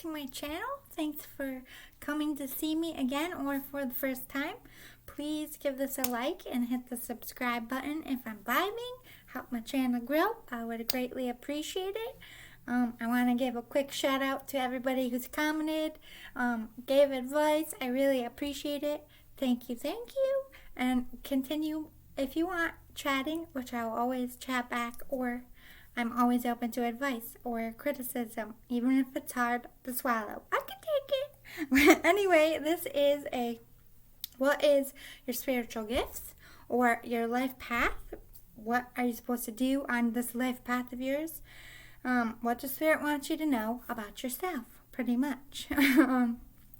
to my channel. Thanks for coming to see me again or for the first time. Please give this a like and hit the subscribe button if I'm vibing. Help my channel grow. I would greatly appreciate it. I want to give a quick shout out to everybody who's commented, gave advice. I really appreciate it. Thank you. And continue if you want chatting, which I'll always chat back, or I'm always open to advice or criticism, even if it's hard to swallow. I can take it. Anyway, this is what is your spiritual gifts or your life path? What are you supposed to do on this life path of yours? What does Spirit want you to know about yourself, pretty much.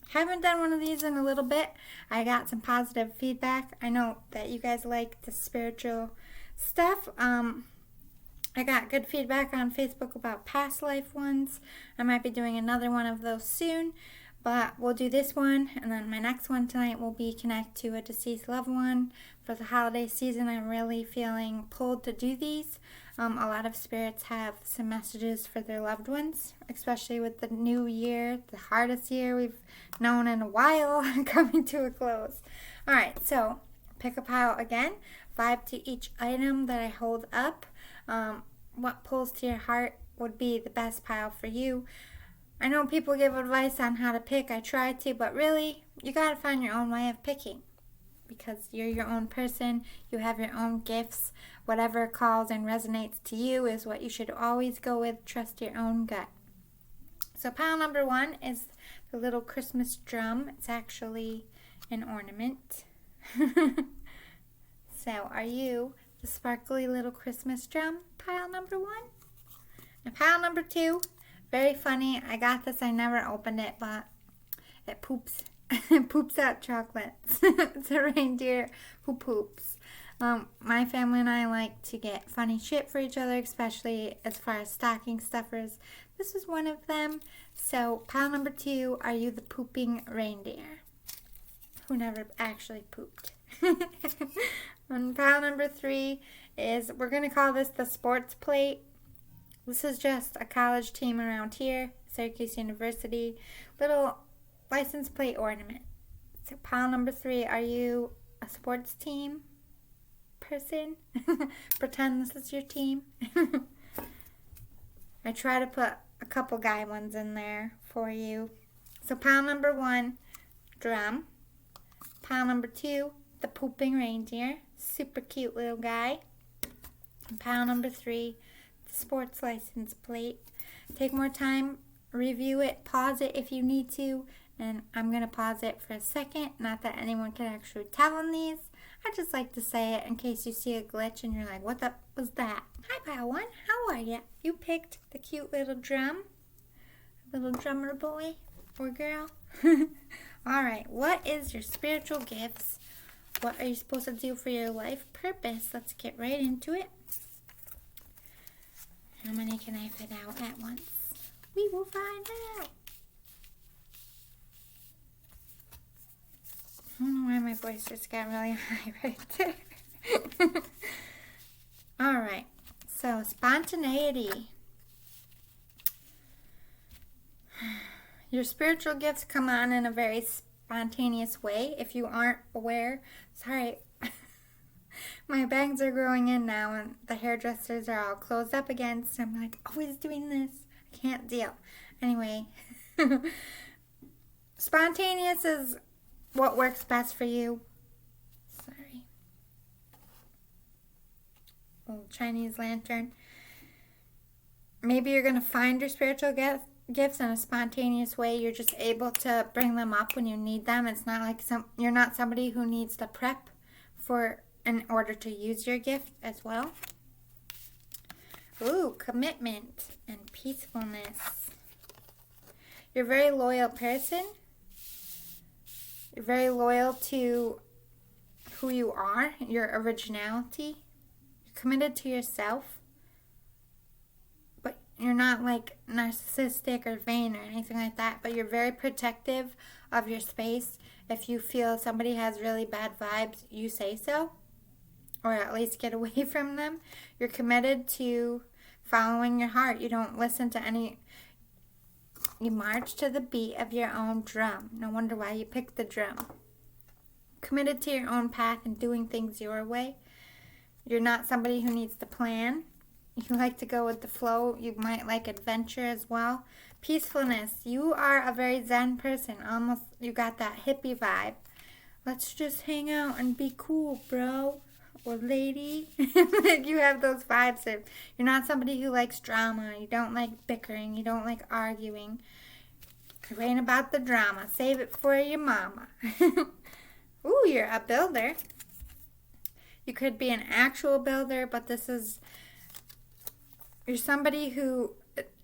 Haven't done one of these in a little bit. I got some positive feedback. I know that you guys like the spiritual stuff. I got good feedback on Facebook about past life ones. I might be doing another one of those soon, but we'll do this one, and then my next one tonight will be connect to a deceased loved one. For the holiday season, I'm really feeling pulled to do these. A lot of spirits have some messages for their loved ones, especially with the new year, the hardest year we've known in a while, coming to a close. Alright, so pick a pile again, vibe to each item that I hold up. What pulls to your heart would be the best pile for you. I know people give advice on how to pick, I try to, but really, you gotta find your own way of picking. Because you're your own person, you have your own gifts. Whatever calls and resonates to you is what you should always go with. Trust your own gut. So pile number 1 is the little Christmas drum. It's actually an ornament. So are you the sparkly little Christmas drum? Pile number 1. And pile number 2, very funny. I got this, I never opened it, but it poops. It poops out chocolates. It's a reindeer who poops. My family and I like to get funny shit for each other, especially as far as stocking stuffers. This is one of them. So pile number 2, are you the pooping reindeer who never actually pooped? And pile number 3 is, we're going to call this the sports plate. This is just a college team around here, Syracuse University. Little license plate ornament. So pile number 3, are you a sports team person? Pretend this is your team. I try to put a couple guy ones in there for you. So pile number 1, drum. Pile number 2, the pooping reindeer. Super cute little guy. And pile number 3, the sports license plate. Take more time, review it, pause it if you need to. And I'm going to pause it for a second. Not that anyone can actually tell on these. I just like to say it in case you see a glitch and you're like, what the was that? Hi, pile 1. How are you? You picked the cute little drum. Little drummer boy or girl. Alright, what is your spiritual gifts? What are you supposed to do for your life purpose? Let's get right into it. How many can I fit out at once? We will find out. I don't know why my voice just got really high right there. Alright, so spontaneity. Your spiritual gifts come on in a very spontaneous way. If you aren't aware, sorry, my bangs are growing in now and the hairdressers are all closed up again, so I'm like always doing this. I can't deal. Anyway, spontaneous is what works best for you. Sorry. Little Chinese lantern. Maybe you're going to find your spiritual gifts in a spontaneous way. You're just able to bring them up when you need them. It's not like you're not somebody who needs to prep in order to use your gift as well. Ooh, commitment and peacefulness. You're a very loyal person. You're very loyal to who you are, your originality. You're committed to yourself. But you're not like narcissistic or vain or anything like that. But you're very protective of your space. If you feel somebody has really bad vibes, you say so. Or at least get away from them. You're committed to following your heart. You don't listen to You march to the beat of your own drum. No wonder why you picked the drum. Committed to your own path and doing things your way. You're not somebody who needs to plan. You like to go with the flow. You might like adventure as well. Peacefulness. You are a very zen person. Almost, you got that hippie vibe. Let's just hang out and be cool, bro. Or lady. You have those vibes. You're not somebody who likes drama. You don't like bickering. You don't like arguing. You ain't about the drama. Save it for your mama. Ooh, you're a builder. You could be an actual builder, but you're somebody who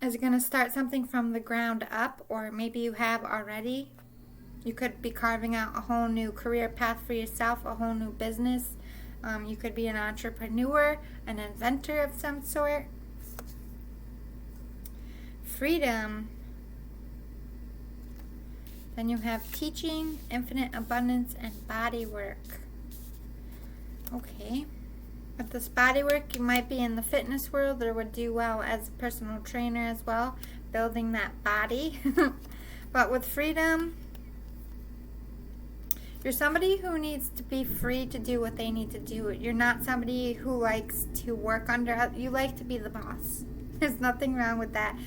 is going to start something from the ground up, or maybe you have already. You could be carving out a whole new career path for yourself, a whole new business. You could be an entrepreneur, an inventor of some sort. Freedom. Then you have teaching, infinite abundance, and body work. Okay. With this body work, you might be in the fitness world or would do well as a personal trainer as well, building that body. But with freedom, you're somebody who needs to be free to do what they need to do. You're not somebody who likes to work under. You like to be the boss. There's nothing wrong with that.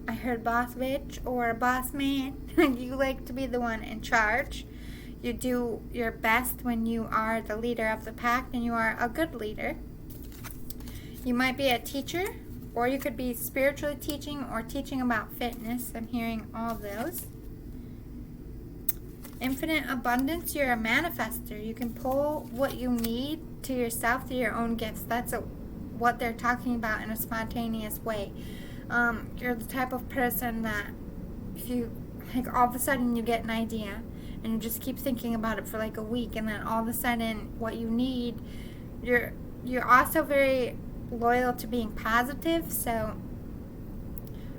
I heard boss bitch or boss man. You like to be the one in charge. You do your best when you are the leader of the pack, and you are a good leader. You might be a teacher, or you could be spiritually teaching or teaching about fitness. I'm hearing all those. Infinite abundance, you're a manifester. You can pull what you need to yourself through your own gifts. That's what they're talking about in a spontaneous way. You're the type of person that if you, like, all of a sudden you get an idea and you just keep thinking about it for like a week, and then all of a sudden what you need, you're also very loyal to being positive. So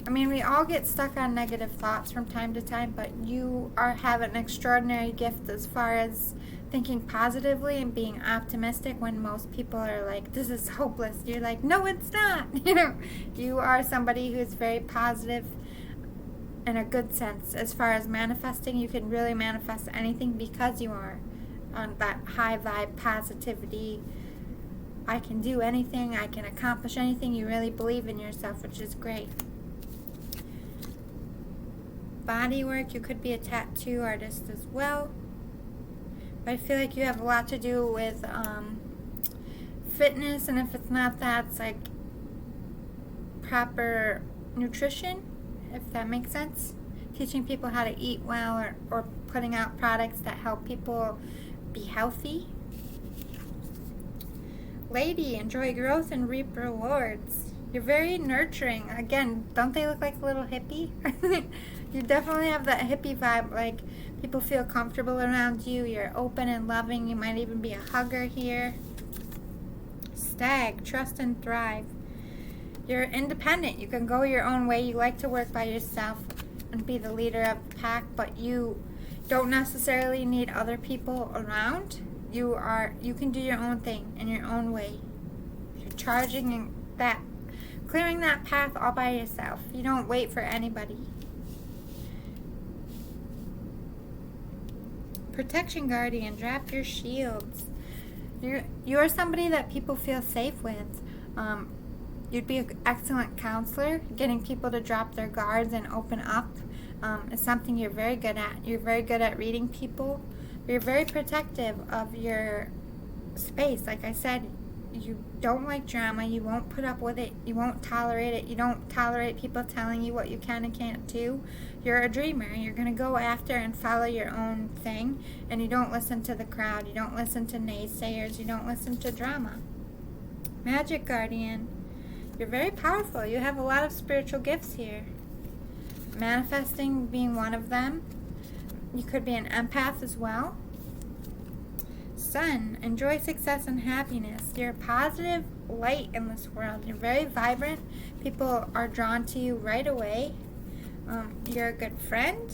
I mean, we all get stuck on negative thoughts from time to time, but you have an extraordinary gift as far as thinking positively and being optimistic when most people are like, this is hopeless. You're like, no, it's not. You are somebody who's very positive in a good sense. As far as manifesting, you can really manifest anything because you are on that high vibe positivity. I can do anything. I can accomplish anything. You really believe in yourself, which is great. Body work, you could be a tattoo artist as well. But I feel like you have a lot to do with fitness, and if it's not that, it's like proper nutrition, if that makes sense. Teaching people how to eat well, or putting out products that help people be healthy. Lady, enjoy growth and reap rewards. You're very nurturing. Again, don't they look like a little hippie? You definitely have that hippie vibe, like people feel comfortable around you. You're open and loving. You might even be a hugger here. Stag, trust and thrive. You're independent. You can go your own way. You like to work by yourself and be the leader of the pack, but you don't necessarily need other people around. You can do your own thing in your own way. You're charging that, clearing that path all by yourself. You don't wait for anybody. Protection guardian, drop your shields. You're somebody that people feel safe with. You'd be an excellent counselor. Getting people to drop their guards and open up is something you're very good at. You're very good at reading people. You're very protective of your space. Like I said, you don't like drama. You won't put up with it. You won't tolerate it. You don't tolerate people telling you what you can and can't do. You're a dreamer. You're going to go after and follow your own thing, and you don't listen to the crowd. You don't listen to naysayers. You don't listen to drama. Magic guardian. You're very powerful. You have a lot of spiritual gifts here. Manifesting being one of them. You could be an empath as well. Sun, enjoy success and happiness. You're a positive light in this world. You're very vibrant. People are drawn to you right away. You're a good friend.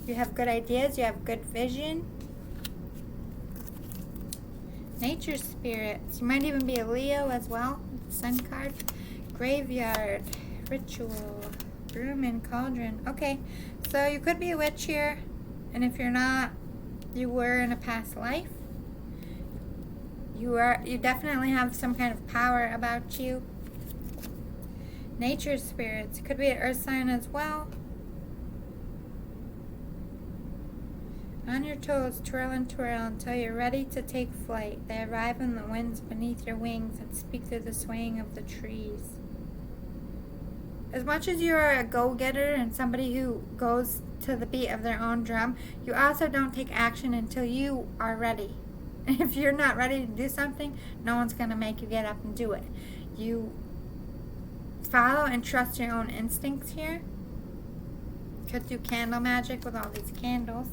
You have good ideas. You have good vision. Nature spirits. You might even be a Leo as well. Sun card. Graveyard. Ritual. Broom and cauldron. Okay, so you could be a witch here, and if you're not, you were in a past life. You definitely have some kind of power about you. Nature spirits. Could be an earth sign as well. On your toes, twirl and twirl until you're ready to take flight. They arrive in the winds beneath your wings and speak through the swaying of the trees. As much as you're a go-getter and somebody who goes to the beat of their own drum, you also don't take action until you are ready. If you're not ready to do something, no one's going to make you get up and do it. You follow and trust your own instincts here. Could do candle magic with all these candles.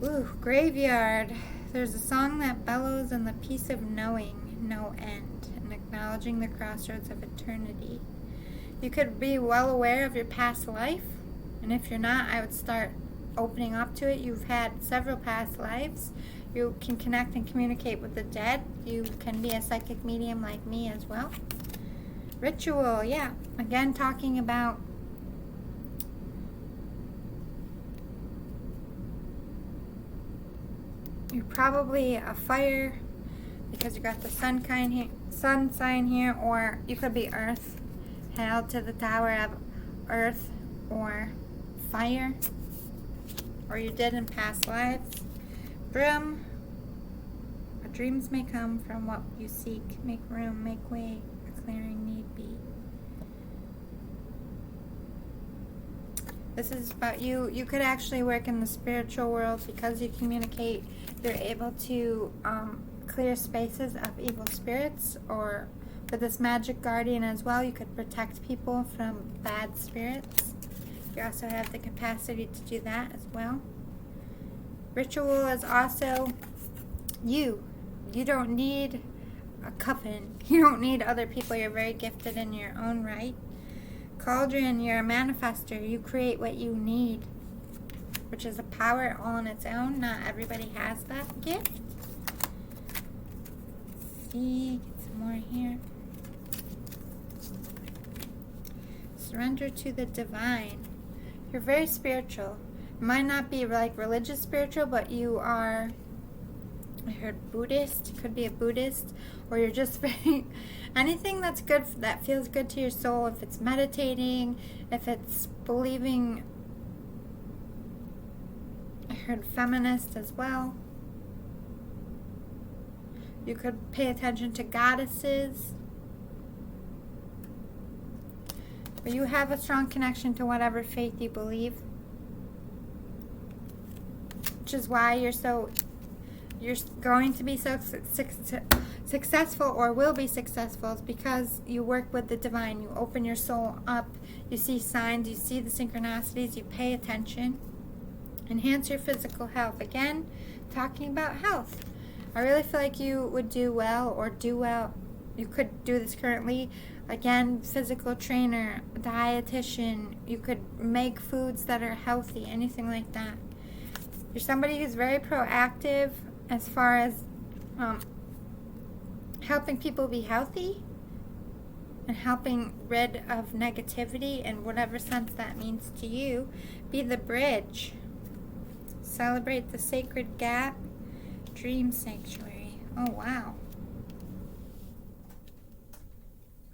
Ooh, graveyard. There's a song that bellows in the peace of knowing no end and acknowledging the crossroads of eternity. You could be well aware of your past life, and if you're not, I would start opening up to it. You've had several past lives. You can connect and communicate with the dead. You can be a psychic medium like me as well. Ritual, yeah. Again, talking about you're probably a fire because you got the sun sign here, or you could be earth, held to the tower of earth or fire, or you did in past lives. Broom, our dreams may come from what you seek. Make room, make way, a clearing need be. This is about you. You could actually work in the spiritual world because you communicate. You're able to clear spaces of evil spirits, or for this magic guardian as well, you could protect people from bad spirits. You also have the capacity to do that as well. Ritual is also you. You don't need a coven. You don't need other people. You're very gifted in your own right. Cauldron, you're a manifester. You create what you need, which is a power all on its own. Not everybody has that gift. Let's see, get some more here. Surrender to the divine. You're very spiritual. You might not be like religious spiritual, but you are, I heard Buddhist. You could be a Buddhist, or you're just very anything that's good, that feels good to your soul. If it's meditating, if it's believing. I heard feminist as well. You could pay attention to goddesses. But you have a strong connection to whatever faith you believe, which is why you're going to be so successful, or will be successful, is because you work with the divine. You open your soul up. You see signs. You see the synchronicities. You pay attention. Enhance your physical health. Again, talking about health. I really feel like you would do well, or do well. You could do this currently. Again, physical trainer, dietitian. You could make foods that are healthy, anything like that. You're somebody who's very proactive as far as helping people be healthy and helping rid of negativity in whatever sense that means to you. Be the bridge. Celebrate the sacred gap. Dream sanctuary. Oh, wow.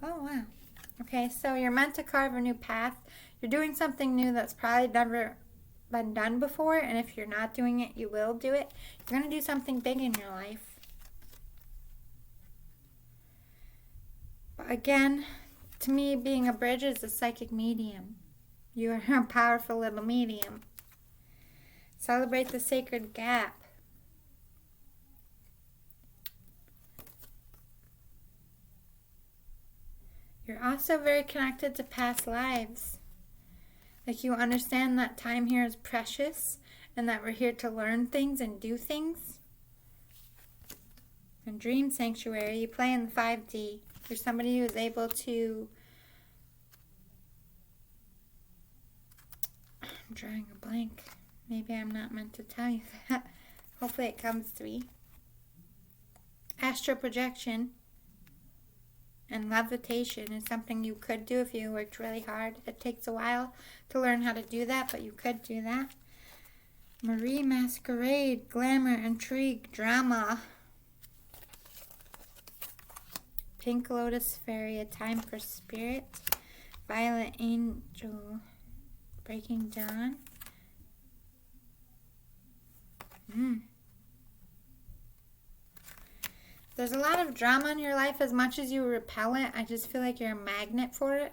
Oh, wow. Okay, so you're meant to carve a new path. You're doing something new that's probably never been done before, and if you're not doing it, you will do it. You're going to do something big in your life. But again, to me, being a bridge is a psychic medium. You are a powerful little medium. Celebrate the sacred gap. You're also very connected to past lives. Like, you understand that time here is precious and that we're here to learn things and do things. And Dream Sanctuary, you play in the 5D. You're somebody who is able to... I'm drawing a blank. Maybe I'm not meant to tell you that. Hopefully it comes to me. Astral projection. And levitation is something you could do if you worked really hard. It takes a while to learn how to do that, but you could do that. Marie Masquerade, glamour, intrigue, drama. Pink Lotus Fairy, a time for spirit. Violet Angel, Breaking Dawn. There's a lot of drama in your life. As much as you repel it, I just feel like you're a magnet for it.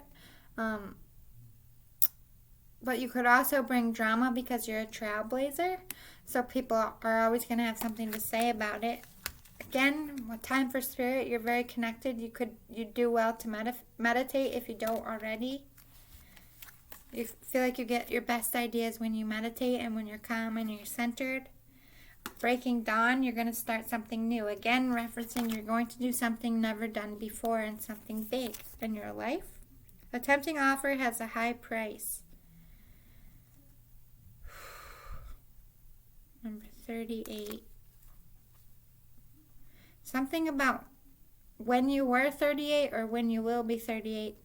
But you could also bring drama because you're a trailblazer. So people are always going to have something to say about it. Again, with time for spirit, you're very connected. You do well to meditate if you don't already. You feel like you get your best ideas when you meditate and when you're calm and you're centered. Breaking Dawn, you're going to start something new. Again, referencing you're going to do something never done before and something big in your life. A tempting offer has a high price. Number 38. Something about when you were 38 or when you will be 38.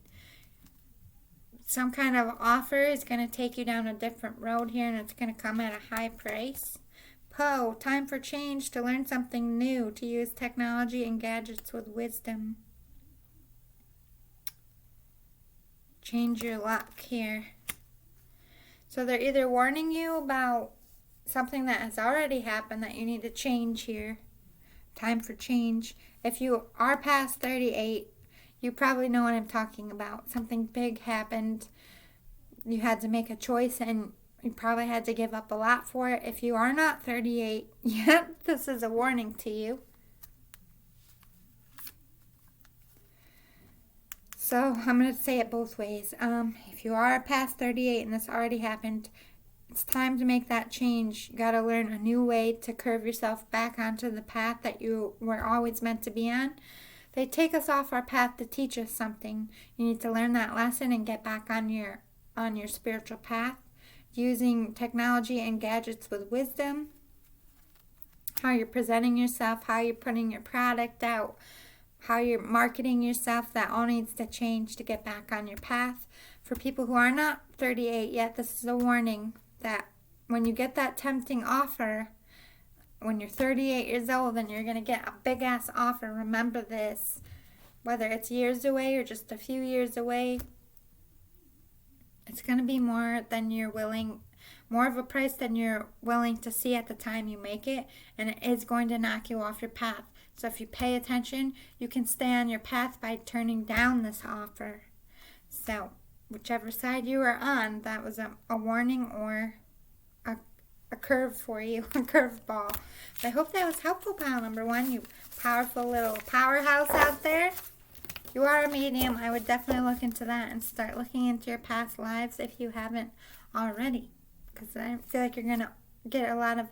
Some kind of offer is going to take you down a different road here, and it's going to come at a high price. Poe, time for change, to learn something new, to use technology and gadgets with wisdom. Change your luck here. So they're either warning you about something that has already happened that you need to change here. Time for change. If you are past 38, you probably know what I'm talking about. Something big happened. You had to make a choice and you probably had to give up a lot for it. If you are not 38 yet, this is a warning to you. So I'm going to say it both ways. If you are past 38 and this already happened, it's time to make that change. You got to learn a new way to curve yourself back onto the path that you were always meant to be on. They take us off our path to teach us something. You need to learn that lesson and get back on your spiritual path, using technology and gadgets with wisdom. How you're presenting yourself, how you're putting your product out, how you're marketing yourself, that all needs to change to get back on your path. For people who are not 38 yet, this is a warning that when you get that tempting offer, when you're 38 years old and you're going to get a big ass offer, remember this. Whether it's years away or just a few years away, it's going to be more of a price than you're willing to see at the time you make it, and it is going to knock you off your path. So if you pay attention, you can stay on your path by turning down this offer. So whichever side you are on, that was a warning or a curve for you, a curveball. I hope that was helpful, pile number 1. You powerful little powerhouse out there. You are a medium. I would definitely look into that and start looking into your past lives if you haven't already. Because I feel like you're going to get a lot of,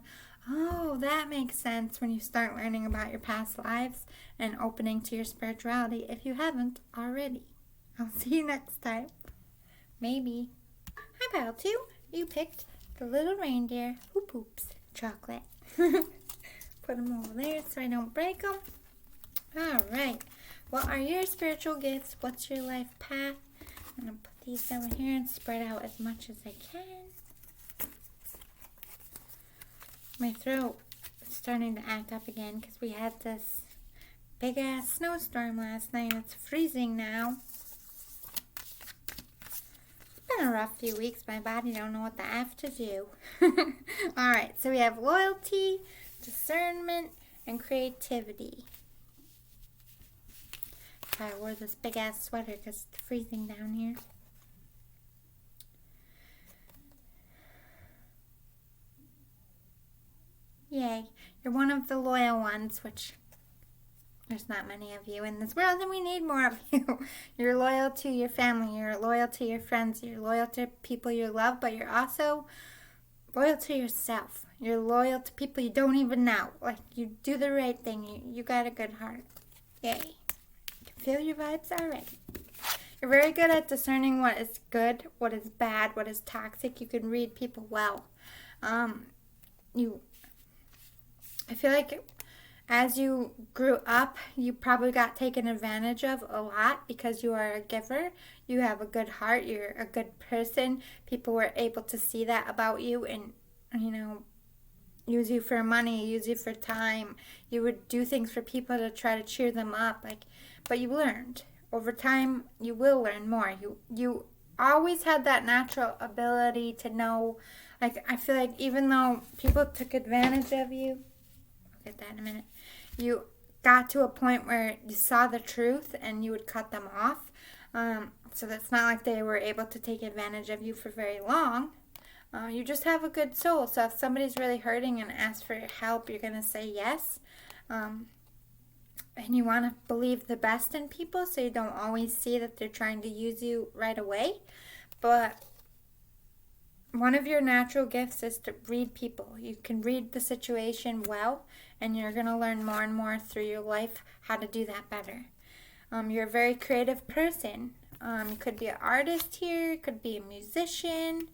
oh, that makes sense when you start learning about your past lives and opening to your spirituality if you haven't already. I'll see you next time. Maybe. Hi, pile 2. You picked the little reindeer who poops chocolate. Put them over there so I don't break them. All right. What are your spiritual gifts? What's your life path? I'm going to put these over here and spread out as much as I can. My throat is starting to act up again because we had this big ass snowstorm last night. It's freezing now. It's been a rough few weeks. My body don't know what the F to do. Alright, so we have loyalty, discernment, and creativity. I wore this big ass sweater because it's freezing down here. Yay. You're one of the loyal ones, which there's not many of you in this world, and we need more of you. You're loyal to your family. You're loyal to your friends. You're loyal to people you love, but you're also loyal to yourself. You're loyal to people you don't even know. Like, you do the right thing. You got a good heart. Yay. You can feel your vibes already. You're very good at discerning what is good, what is bad, what is toxic. You can read people well. I feel like as you grew up, you probably got taken advantage of a lot because you are a giver. You have a good heart. You're a good person. People were able to see that about you and, you know, use you for money, use you for time. You would do things for people to try to cheer them up. But you learned. Over time, you will learn more. You always had that natural ability to know. Like, I feel like even though people took advantage of you, I'll get that in a minute, you got to a point where you saw the truth and you would cut them off. So that's not like they were able to take advantage of you for very long. You just have a good soul. So if somebody's really hurting and asks for help, you're going to say yes. And you want to believe the best in people, so you don't always see that they're trying to use you right away. But one of your natural gifts is to read people. You can read the situation well, and you're going to learn more and more through your life how to do that better. You're a very creative person. You could be an artist here, you could be a musician.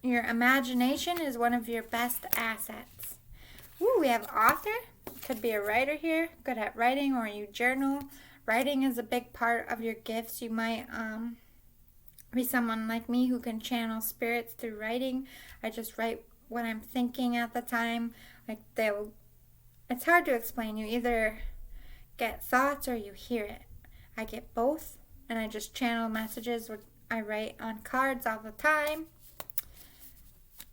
Your imagination is one of your best assets. Ooh, we have author. Could be a writer here, good at writing, or you journal. Writing is a big part of your gifts. You might be someone like me who can channel spirits through writing. I just write what I'm thinking at the time. It's hard to explain. You either get thoughts or you hear it. I get both, and I just channel messages. I write on cards all the time.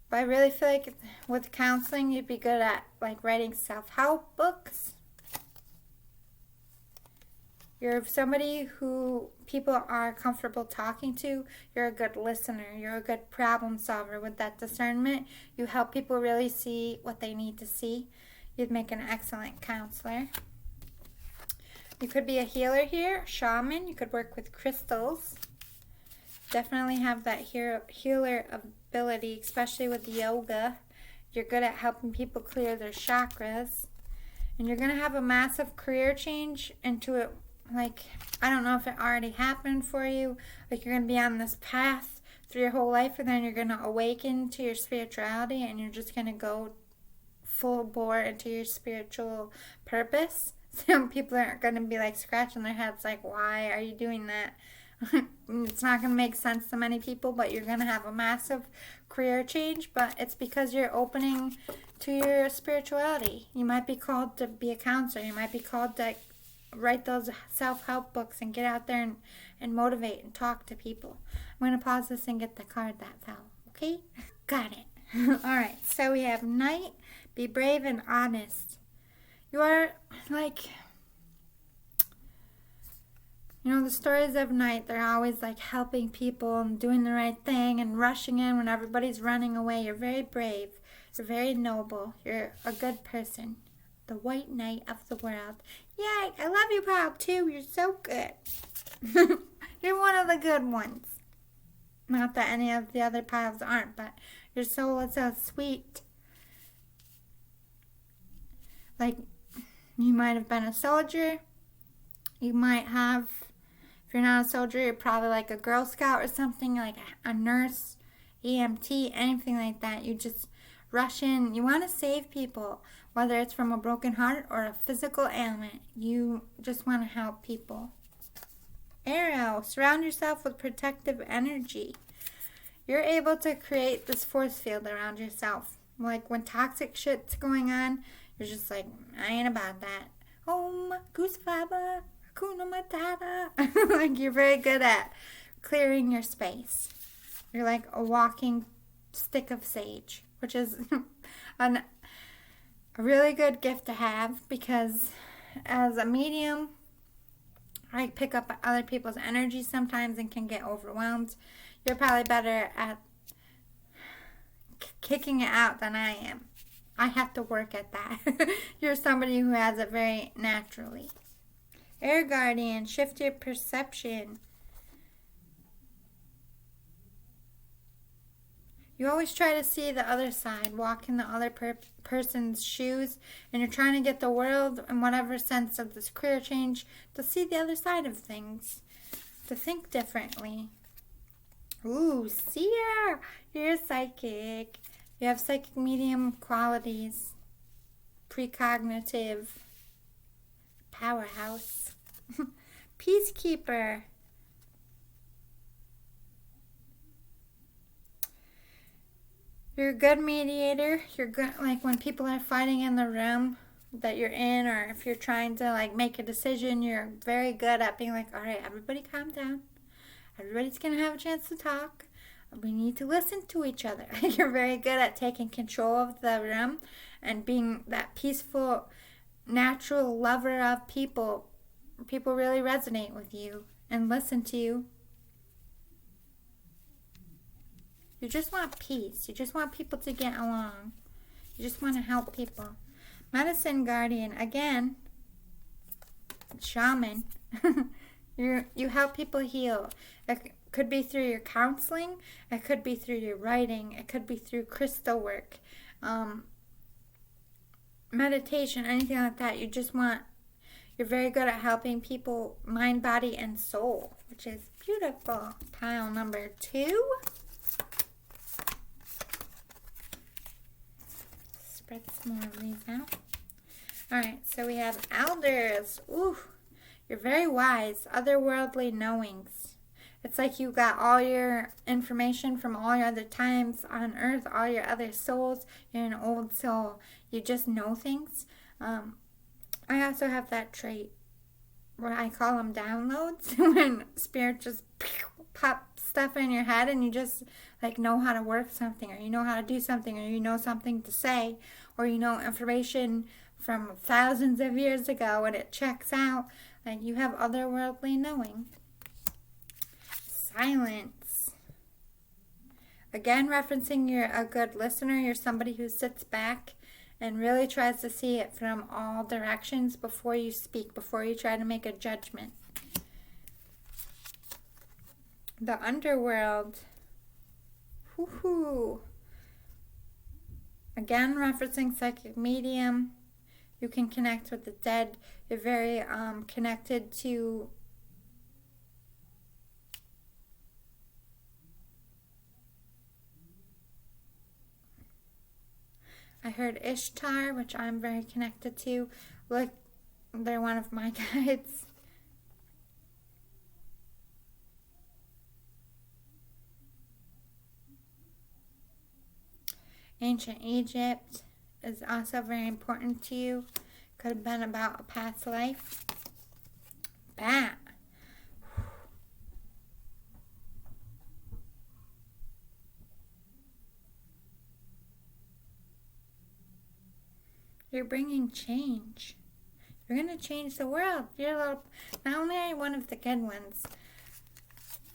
But I really feel like with counseling, you'd be good at like writing self-help books. You're somebody who people are comfortable talking to. You're a good listener. You're a good problem solver with that discernment. You help people really see what they need to see. You'd make an excellent counselor. You could be a healer here, shaman. You could work with crystals. Definitely have that healer ability, especially with yoga. You're good at helping people clear their chakras. And you're going to have a massive career change into it. Like, I don't know if it already happened for you. Like, you're going to be on this path through your whole life, and then you're going to awaken to your spirituality, and you're just going to go full bore into your spiritual purpose. Some people are going to be like scratching their heads like, why are you doing that? It's not going to make sense to many people, but you're going to have a massive career change. But it's because you're opening to your spirituality. You might be called to be a counselor. You might be called to write those self-help books and get out there and motivate and talk to people. I'm going to pause this and get the card that fell. Okay? Got it. All right. So we have Knight. Be brave and honest. You are like... You know, the stories of Knight, they're always like helping people and doing the right thing and rushing in when everybody's running away. You're very brave. You're very noble. You're a good person. The white knight of the world. Yay! I love you, Bob, too. You're so good. You're one of the good ones. Not that any of the other piles aren't, but your soul is so sweet. Like, you might have been a soldier. You might have... If you're not a soldier, you're probably like a Girl Scout or something, like a nurse, EMT, anything like that. You just rush in. You want to save people, whether it's from a broken heart or a physical ailment. You just want to help people. Arrow, surround yourself with protective energy. You're able to create this force field around yourself. Like when toxic shit's going on, you're just like, I ain't about that. Goose fiber. Hakuna Matata. Like, you're very good at clearing your space. You're like a walking stick of sage, which is a really good gift to have, because as a medium, I pick up other people's energy sometimes and can get overwhelmed. You're probably better at kicking it out than I am. I have to work at that. You're somebody who has it very naturally. Air Guardian, shift your perception. You always try to see the other side, walk in the other person's shoes, and you're trying to get the world, in whatever sense of this career change, to see the other side of things, to think differently. Ooh, seer! You're a psychic. You have psychic medium qualities. precognitive powerhouse. Peacekeeper. You're a good mediator. You're good, like when people are fighting in the room that you're in, or if you're trying to like make a decision, you're very good at being like, all right, everybody calm down. Everybody's going to have a chance to talk. We need to listen to each other. You're very good at taking control of the room and being that peaceful, natural lover of people. People really resonate with you and listen to you. You just want peace. You just want people to get along. You just want to help people. Medicine guardian, again, shaman. You help people heal. It could be through your counseling. It could be through your writing. It could be through crystal work, meditation, anything like that. You're very good at helping people, mind, body, and soul, which is beautiful. Pile number 2. Spread some more of these out. Alright, so we have elders. Ooh, you're very wise. Otherworldly knowings. It's like you got all your information from all your other times on earth, all your other souls. You're an old soul. You just know things. I also have that trait where I call them downloads. When spirit just pop stuff in your head and you just like know how to work something, or you know how to do something, or you know something to say, or you know information from thousands of years ago and it checks out. Like you have otherworldly knowing. Silence. Again, referencing you're a good listener. You're somebody who sits back and really tries to see it from all directions before you speak, before you try to make a judgment. The underworld. Woohoo. Again, referencing psychic medium. You can connect with the dead. You're very connected to I heard Ishtar, which I'm very connected to. Look, they're one of my guides. Ancient Egypt is also very important to you. Could have been about a past life. Bat. You're bringing change. You're going to change the world. Not only are you one of the good ones,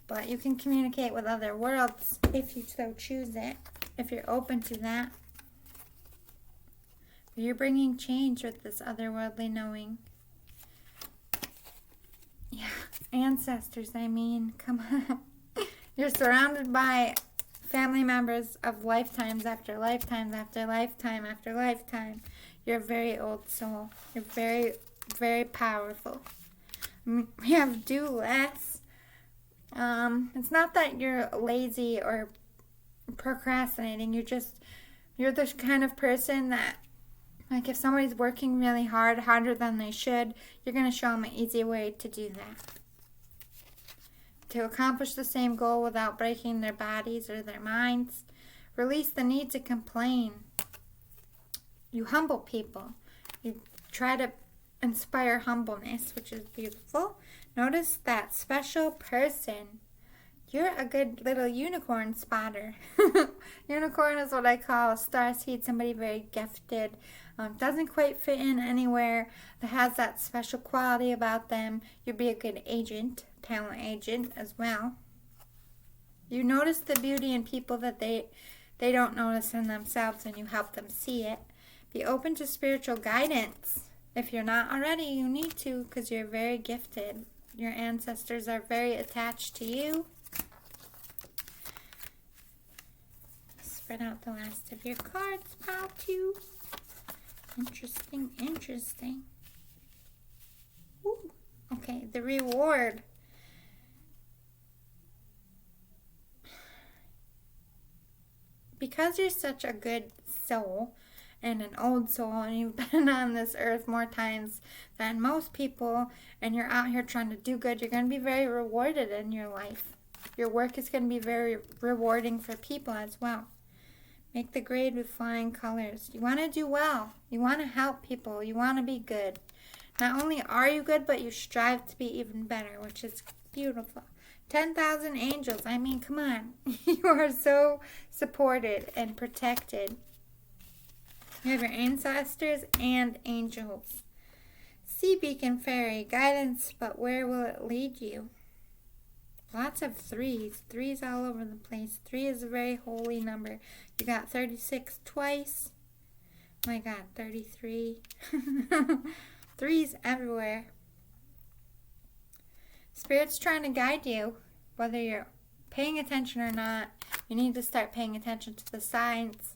but you can communicate with other worlds if you so choose it, if you're open to that. But you're bringing change with this otherworldly knowing. Yeah, ancestors, I mean, come on. You're surrounded by family members of lifetimes after lifetimes after lifetime after lifetime. You're a very old soul. You're very, very powerful. We have do less. It's not that you're lazy or procrastinating. You're the kind of person that, like, if somebody's working really hard, harder than they should, you're going to show them an easy way to do that. To accomplish the same goal without breaking their bodies or their minds. Release the need to complain. You humble people. You try to inspire humbleness, which is beautiful. Notice that special person. You're a good little unicorn spotter. Unicorn is what I call a starseed, somebody very gifted. Doesn't quite fit in anywhere, that has that special quality about them. You'd be a good agent, talent agent as well. You notice the beauty in people that they don't notice in themselves, and you help them see it. Be open to spiritual guidance. If you're not already, you need to, because you're very gifted. Your ancestors are very attached to you. Spread out the last of your cards, pile 2. Interesting, interesting. Ooh. Okay, the reward. Because you're such a good soul, and an old soul, and you've been on this earth more times than most people, and you're out here trying to do good, you're going to be very rewarded in your life. Your work is going to be very rewarding for people as well. Make the grade with flying colors. You want to do well. You want to help people. You want to be good. Not only are you good, but you strive to be even better, which is beautiful. 10,000 angels. I mean, come on. You are so supported and protected. You have your ancestors and angels. Sea beacon fairy. Guidance, but where will it lead you? Lots of threes. Threes all over the place. 3 is a very holy number. You got 36 twice. Oh my God, 33. Threes everywhere. Spirit's trying to guide you. Whether you're paying attention or not, you need to start paying attention to the signs.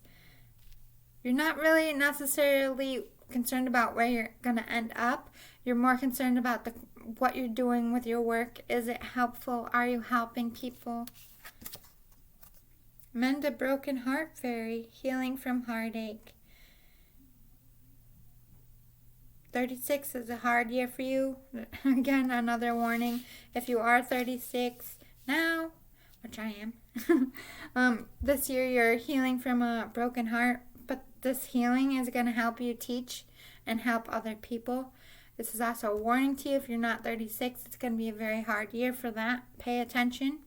You're not really necessarily concerned about where you're going to end up. You're more concerned about what you're doing with your work. Is it helpful? Are you helping people? Mend a broken heart fairy, healing from heartache. 36 is a hard year for you. Again, another warning. If you are 36 now, which I am, this year you're healing from a broken heart, but this healing is going to help you teach and help other people. This is also a warning to you. If you're not 36, it's going to be a very hard year for that. Pay attention.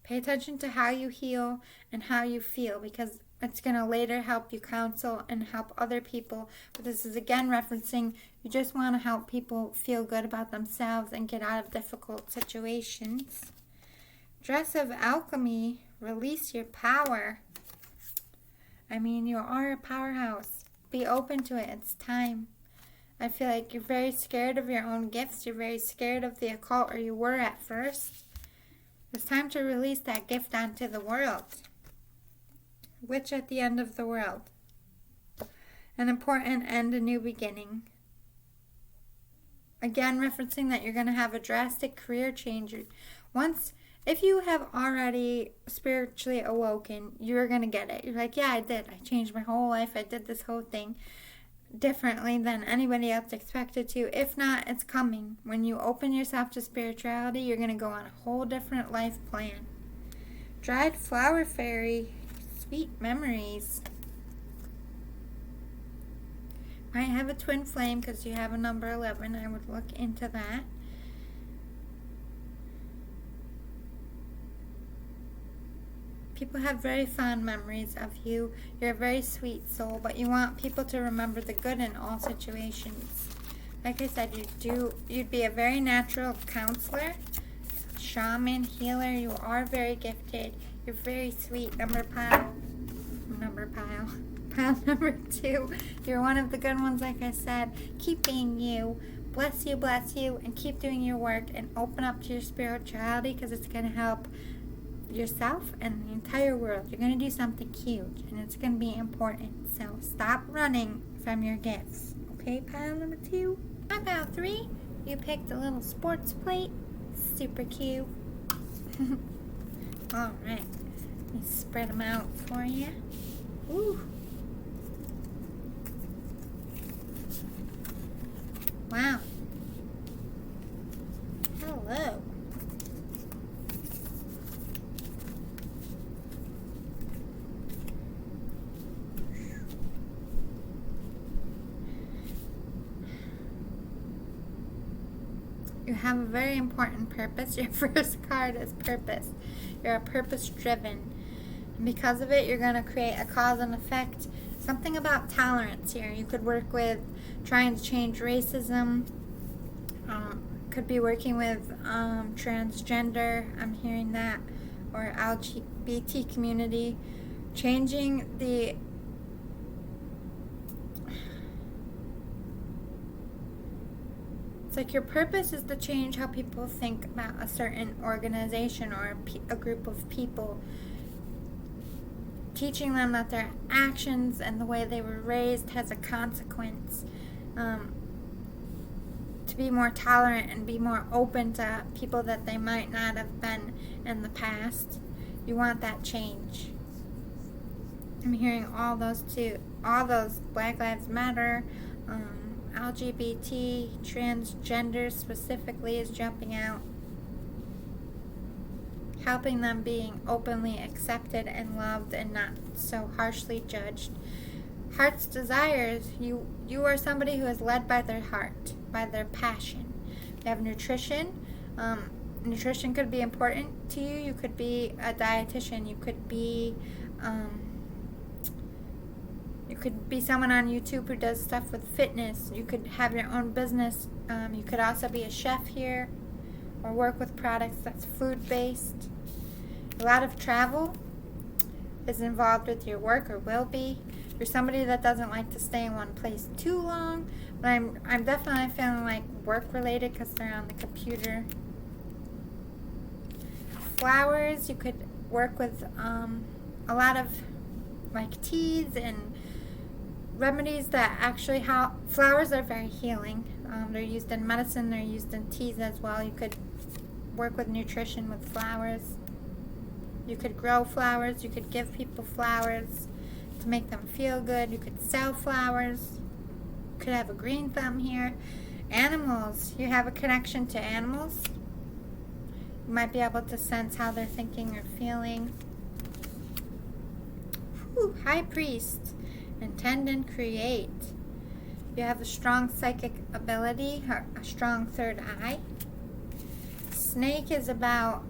Pay attention to how you heal and how you feel, because it's going to later help you counsel and help other people. But this is again referencing you just want to help people feel good about themselves and get out of difficult situations. Dress of alchemy, release your power. I mean, you are a powerhouse. Be open to it. It's time. I feel like you're very scared of your own gifts. You're very scared of the occult, or you were at first. It's time to release that gift onto the world. Witch at the end of the world. An important end, a new beginning. Again, referencing that you're going to have a drastic career change. If you have already spiritually awoken, you're going to get it. You're like, yeah, I did. I changed my whole life. I did this whole thing differently than anybody else expected to. If not, it's coming. When you open yourself to spirituality, you're going to go on a whole different life plan. Dried flower fairy. Sweet memories. Might have a twin flame because you have a number 11. I would look into that. People have very fond memories of you. You're a very sweet soul, but you want people to remember the good in all situations. Like I said, you'd be a very natural counselor, shaman, healer. You are very gifted. You're very sweet. Pile number 2. You're one of the good ones, like I said. Keep being you. Bless you, and keep doing your work and open up to your spirituality, because it's going to help yourself and the entire world. You're going to do something huge, and it's going to be important. So stop running from your gifts. Okay, pile number 2. Pile 3, you picked a little sports plate. Super cute. All right. Let me spread them out for you. Ooh. Wow. Hello. You have a very important purpose. Your first card is purpose. You're a purpose-driven. And because of it, you're going to create a cause and effect. Something about tolerance here. You could work with trying to change racism. Could be working with transgender. I'm hearing that. Or LGBT community. Changing the... It's like your purpose is to change how people think about a certain organization or a group of people. Teaching them that their actions and the way they were raised has a consequence. To be more tolerant and be more open to people that they might not have been in the past. You want that change. I'm hearing all those too. All those Black Lives Matter, LGBT, transgender specifically is jumping out. Helping them being openly accepted and loved and not so harshly judged. Heart's desires. You are somebody who is led by their heart, by their passion. You have nutrition. Nutrition could be important to you. You could be a dietitian. You could be someone on YouTube who does stuff with fitness. You could have your own business. You could also be a chef here or work with products that's food-based. A lot of travel is involved with your work or will be. You're somebody that doesn't like to stay in one place too long, but I'm definitely feeling like work-related because they're on the computer. Flowers, you could work with a lot of like teas and remedies that actually help. Flowers are very healing. They're used in medicine, they're used in teas as well. You could work with nutrition with flowers. You could grow flowers, you could give people flowers to make them feel good. You could sell flowers. You could have a green thumb here. Animals, you have a connection to animals. You might be able to sense how they're thinking or feeling. High Priest, intend and create. You have a strong psychic ability, a strong third eye. Snake is about,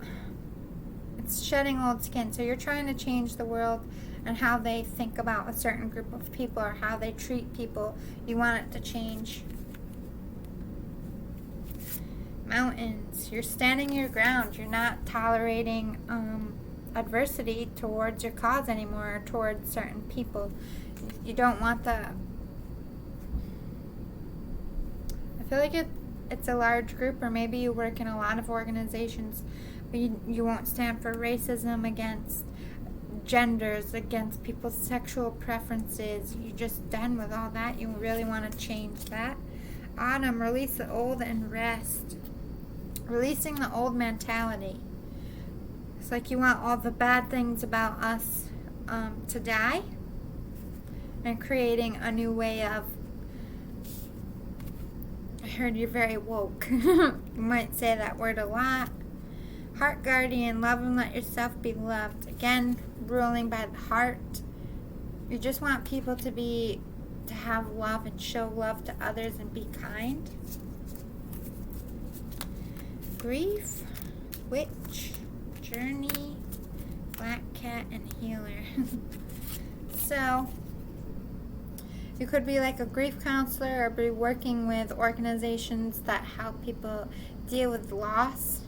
it's shedding old skin. So you're trying to change the world and how they think about a certain group of people or how they treat people. You want it to change. Mountains, you're standing your ground. You're not tolerating adversity towards your cause anymore or towards certain people. You don't want the... I feel like it's a large group, or maybe you work in a lot of organizations, but you won't stand for racism against genders, against people's sexual preferences. You're just done with all that. You really want to change that. Autumn, release the old and rest. Releasing the old mentality. It's like you want all the bad things about us to die, and creating a new way of... I heard you're very woke. You might say that word a lot. Heart guardian, love and let yourself be loved. Again, ruling by the heart. You just want people to have love and show love to others and be kind. Grief, witch, journey, black cat, and healer. So you could be like a grief counselor or be working with organizations that help people deal with loss.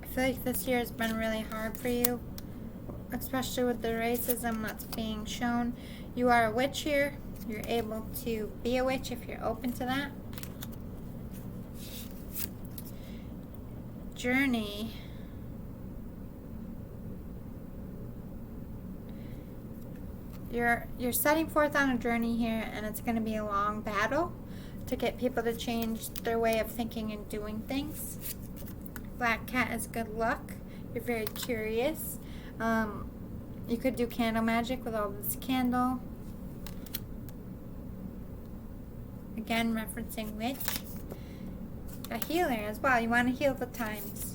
I feel like this year has been really hard for you, especially with the racism that's being shown. You are a witch here. You're able to be a witch if you're open to that. Journey. You're setting forth on a journey here, and it's going to be a long battle to get people to change their way of thinking and doing things. Black cat is good luck. You're very curious. You could do candle magic with all this candle. Again, referencing witch. A healer as well. You want to heal the times.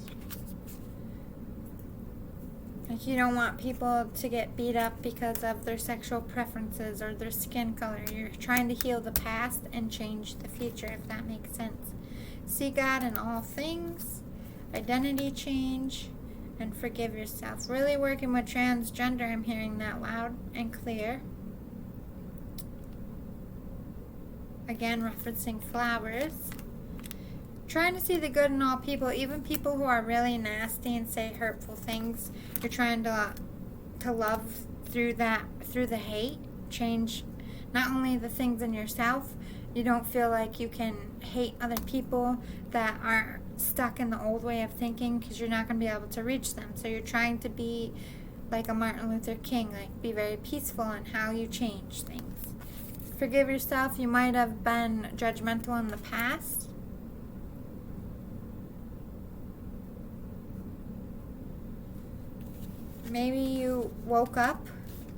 Like, you don't want people to get beat up because of their sexual preferences or their skin color. You're trying to heal the past and change the future, if that makes sense. See God in all things. Identity change. And forgive yourself. Really working with transgender. I'm hearing that loud and clear. Again, referencing flowers. Trying to see the good in all people, even people who are really nasty and say hurtful things. You're trying to love through the hate. Change not only the things in yourself. You don't feel like you can hate other people that are stuck in the old way of thinking, because you're not going to be able to reach them. So you're trying to be like a Martin Luther King, like be very peaceful in how you change things. Forgive yourself. You might have been judgmental in the past. maybe you woke up,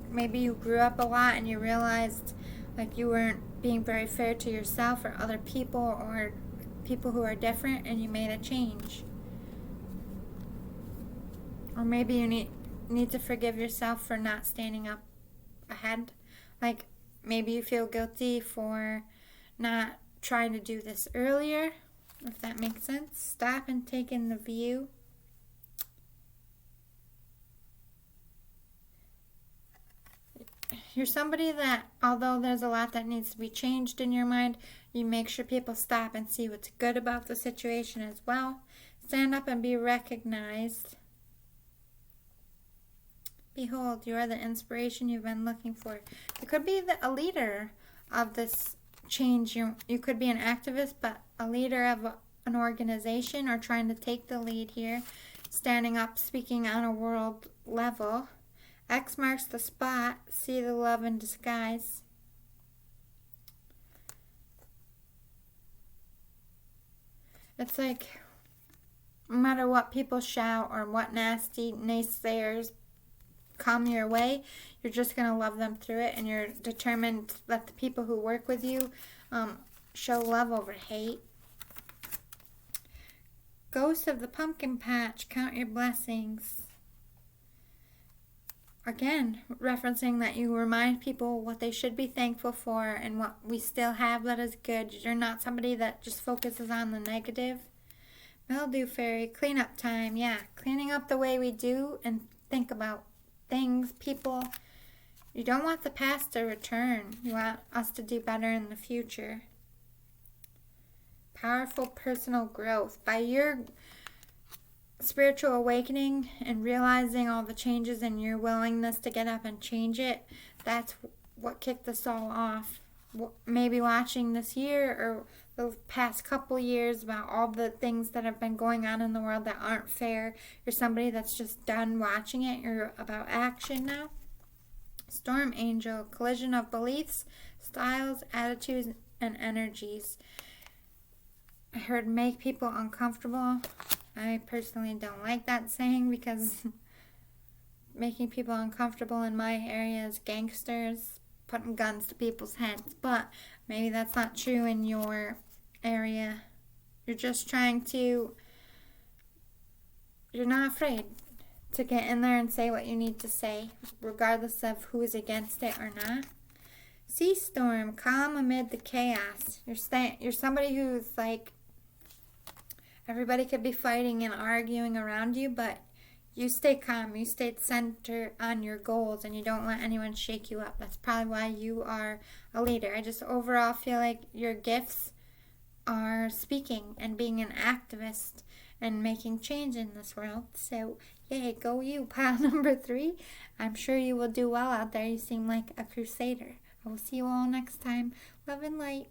maybe you grew up a lot and you realized like you weren't being very fair to yourself or other people or people who are different, and you made a change. Or maybe you need to forgive yourself for not standing up ahead. Like maybe you feel guilty for not trying to do this earlier, if that makes sense. Stop and take in the view. You're somebody that, although there's a lot that needs to be changed in your mind, you make sure people stop and see what's good about the situation as well. Stand up and be recognized. Behold, you are the inspiration you've been looking for. You could be a leader of this change. You could be an activist, but a leader of an organization, or trying to take the lead here. Standing up, speaking on a world level. X marks the spot. See the love in disguise. It's like, no matter what people shout or what nasty naysayers come your way, you're just going to love them through it, and you're determined to let the people who work with you show love over hate. Ghost of the pumpkin patch, count your blessings. Again, referencing that you remind people what they should be thankful for and what we still have that is good. You're not somebody that just focuses on the negative. Mildew fairy, cleanup time. Yeah, cleaning up the way we do and think about things, people. You don't want the past to return. You want us to do better in the future. Powerful personal growth. By your spiritual awakening and realizing all the changes and your willingness to get up and change it, that's what kicked this all off. Maybe watching this year or the past couple years about all the things that have been going on in the world that aren't fair. You're somebody that's just done watching it. You're about action now. Storm angel, collision of beliefs, styles, attitudes, and energies. I heard make people uncomfortable. I personally don't like that saying, because making people uncomfortable in my area is gangsters putting guns to people's heads. But maybe that's not true in your area. You're just trying to, you're not afraid to get in there and say what you need to say, regardless of who is against it or not. Sea storm, calm amid the chaos. You're somebody who's like, everybody could be fighting and arguing around you, but you stay calm. You stay centered on your goals, and you don't let anyone shake you up. That's probably why you are a leader. I just overall feel like your gifts are speaking and being an activist and making change in this world. So, yay, go you. Pile number 3. I'm sure you will do well out there. You seem like a crusader. I will see you all next time. Love and light.